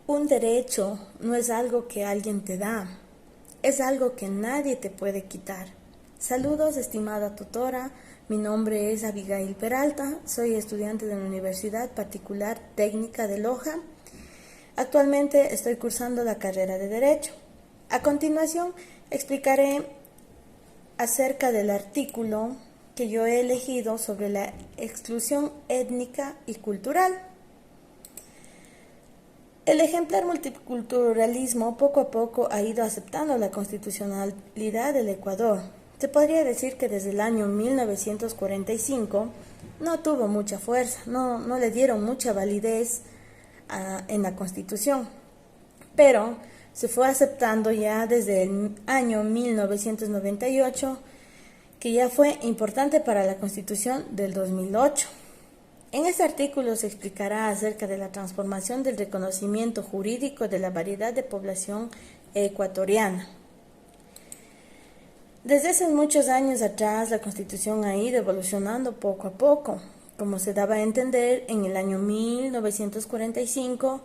Un derecho no es algo que alguien te da, es algo que nadie te puede quitar. Saludos, estimada tutora. Mi nombre es Abigail Peralta, soy estudiante de la Universidad Particular Técnica de Loja. Actualmente estoy cursando la carrera de Derecho. A continuación, explicaré acerca del artículo que yo he elegido sobre la exclusión étnica y cultural. El ejemplar multiculturalismo poco a poco ha ido aceptando la constitucionalidad del Ecuador. Se podría decir que desde el año 1945 no tuvo mucha fuerza, no le dieron mucha validez en la Constitución, pero se fue aceptando ya desde el año 1998, que ya fue importante para la Constitución del 2008. En este artículo se explicará acerca de la transformación del reconocimiento jurídico de la variedad de población ecuatoriana. Desde hace muchos años atrás, la Constitución ha ido evolucionando poco a poco. Como se daba a entender, en el año 1945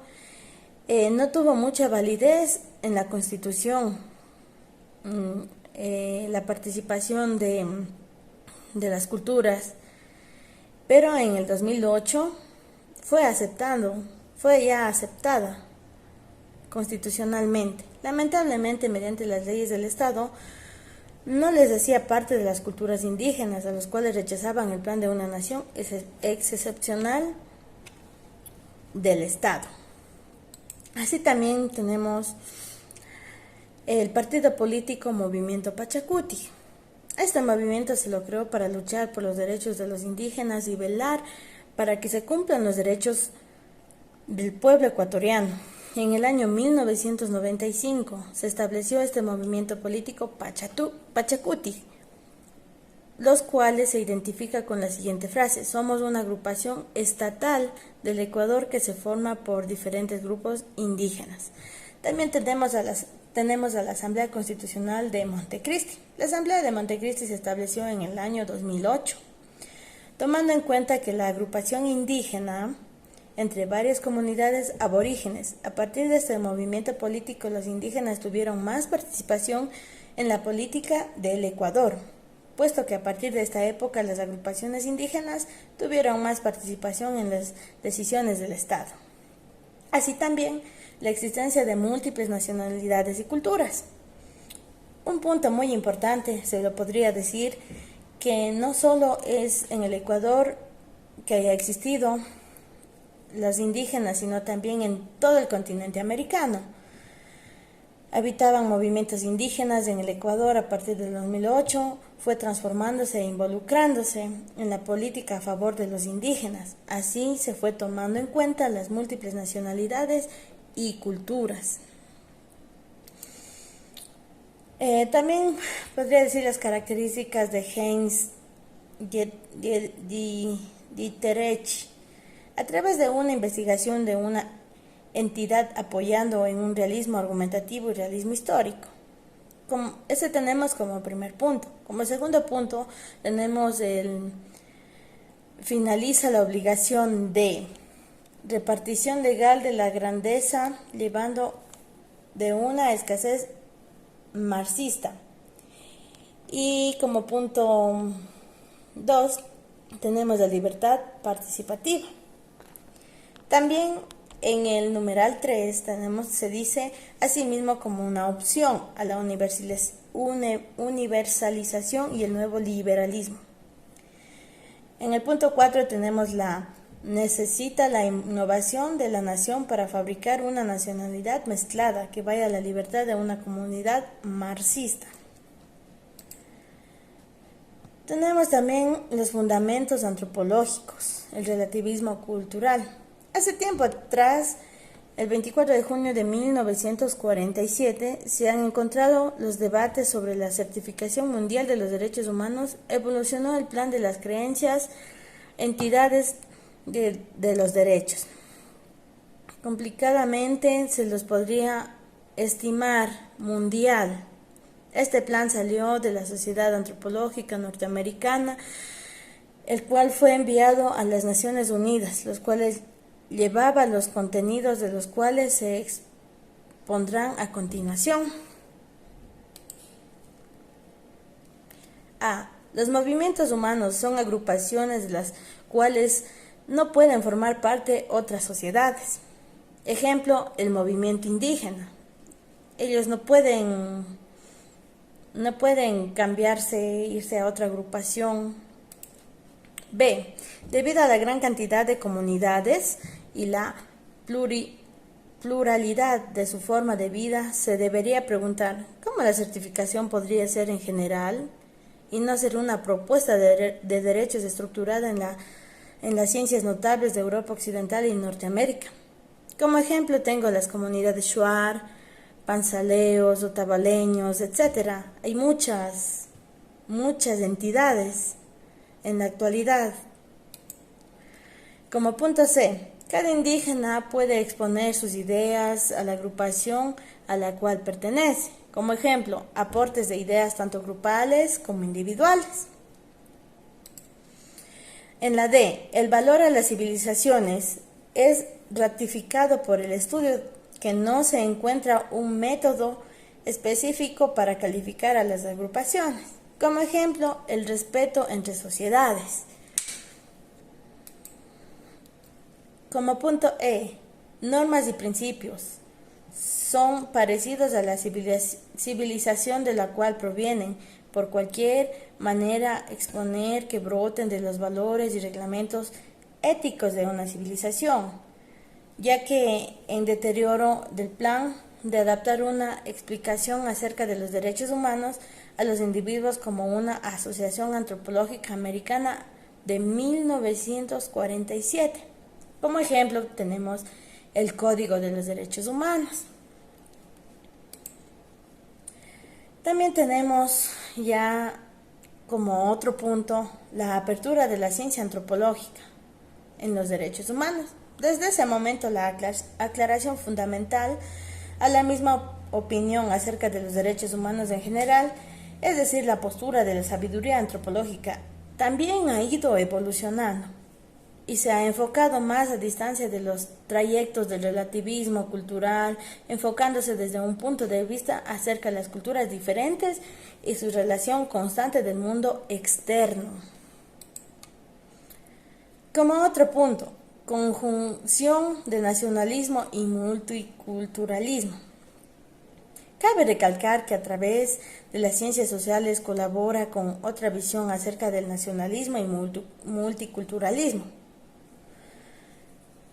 no tuvo mucha validez en la Constitución la participación de las culturas, pero en el 2008 fue ya aceptada constitucionalmente. Lamentablemente, mediante las leyes del Estado, no les hacía parte de las culturas indígenas, a los cuales rechazaban el plan de una nación excepcional del Estado. Así también tenemos el partido político Movimiento Pachacuti. Este movimiento se lo creó para luchar por los derechos de los indígenas y velar para que se cumplan los derechos del pueblo ecuatoriano. En el año 1995 se estableció este movimiento político Pachacuti, los cuales se identifica con la siguiente frase: somos una agrupación estatal del Ecuador que se forma por diferentes grupos indígenas. También tenemos a la Asamblea Constitucional de Montecristi. La Asamblea de Montecristi se estableció en el año 2008, tomando en cuenta que la agrupación indígena entre varias comunidades aborígenes. A partir de este movimiento político, los indígenas tuvieron más participación en la política del Ecuador, puesto que a partir de esta época las agrupaciones indígenas tuvieron más participación en las decisiones del Estado. Así también la existencia de múltiples nacionalidades y culturas. Un punto muy importante, se lo podría decir, que no solo es en el Ecuador que haya existido los indígenas, sino también en todo el continente americano. Habitaban movimientos indígenas en el Ecuador a partir del 2008, fue transformándose e involucrándose en la política a favor de los indígenas. Así se fue tomando en cuenta las múltiples nacionalidades y culturas. También podría decir las características de Heinz Dieterich. A través de una investigación de una entidad apoyando en un realismo argumentativo y realismo histórico. Ese tenemos como primer punto. Como segundo punto tenemos finaliza la obligación de repartición legal de la grandeza, llevando de una escasez marxista. Y como punto 2 tenemos la libertad participativa. También en el numeral 3 se dice asimismo como una opción a la universalización y el nuevo liberalismo. En el punto 4 tenemos necesita la innovación de la nación para fabricar una nacionalidad mezclada que vaya a la libertad de una comunidad marxista. Tenemos también los fundamentos antropológicos, el relativismo cultural. Hace tiempo atrás, el 24 de junio de 1947, se han encontrado los debates sobre la certificación mundial de los derechos humanos. Evolucionó el plan de las creencias, entidades de los derechos. Complicadamente se los podría estimar mundial. Este plan salió de la Sociedad Antropológica Norteamericana, el cual fue enviado a las Naciones Unidas, los cuales llevaba los contenidos de los cuales se expondrán a continuación. A. Los movimientos humanos son agrupaciones de las cuales no pueden formar parte otras sociedades. Ejemplo, el movimiento indígena. Ellos no pueden cambiarse, irse a otra agrupación. B. Debido a la gran cantidad de comunidades y la pluralidad de su forma de vida, se debería preguntar cómo la certificación podría ser en general y no ser una propuesta de derechos estructurada en las ciencias notables de Europa Occidental y Norteamérica. Como ejemplo tengo las comunidades shuar, panzaleos, otavaleños, etc. Hay muchas entidades en la actualidad. Como punto C, cada indígena puede exponer sus ideas a la agrupación a la cual pertenece. Como ejemplo, aportes de ideas tanto grupales como individuales. En la D, el valor a las civilizaciones es ratificado por el estudio que no se encuentra un método específico para calificar a las agrupaciones. Como ejemplo, el respeto entre sociedades. Como punto E, normas y principios son parecidos a la civilización de la cual provienen, por cualquier manera exponer que broten de los valores y reglamentos éticos de una civilización, ya que en deterioro del plan de adaptar una explicación acerca de los derechos humanos a los individuos como una asociación antropológica americana de 1947. Como ejemplo tenemos el Código de los Derechos Humanos. También tenemos ya como otro punto la apertura de la ciencia antropológica en los derechos humanos. Desde ese momento la aclaración fundamental a la misma opinión acerca de los derechos humanos en general, es decir, la postura de la sabiduría antropológica, también ha ido evolucionando y se ha enfocado más a distancia de los trayectos del relativismo cultural, enfocándose desde un punto de vista acerca de las culturas diferentes y su relación constante del mundo externo. Como otro punto, conjunción de nacionalismo y multiculturalismo. Cabe recalcar que a través de las ciencias sociales colabora con otra visión acerca del nacionalismo y multiculturalismo.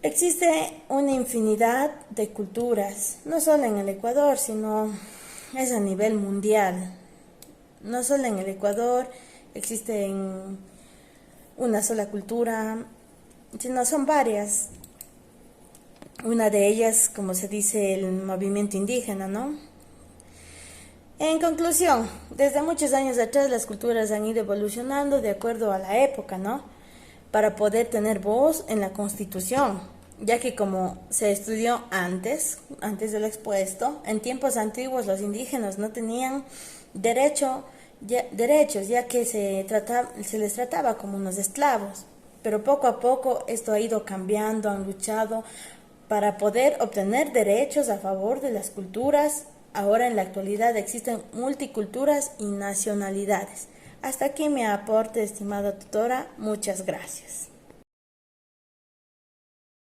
Existe una infinidad de culturas, no solo en el Ecuador, sino es a nivel mundial. No solo en el Ecuador existe una sola cultura, sino son varias. Una de ellas, como se dice, el movimiento indígena, ¿no? En conclusión, desde muchos años atrás las culturas han ido evolucionando de acuerdo a la época, ¿no? Para poder tener voz en la Constitución, ya que como se estudió antes del expuesto, en tiempos antiguos los indígenas no tenían derechos, ya que se les trataba como unos esclavos. Pero poco a poco esto ha ido cambiando, han luchado para poder obtener derechos a favor de las culturas. Ahora en la actualidad existen multiculturas y nacionalidades. Hasta aquí mi aporte, estimada tutora. Muchas gracias.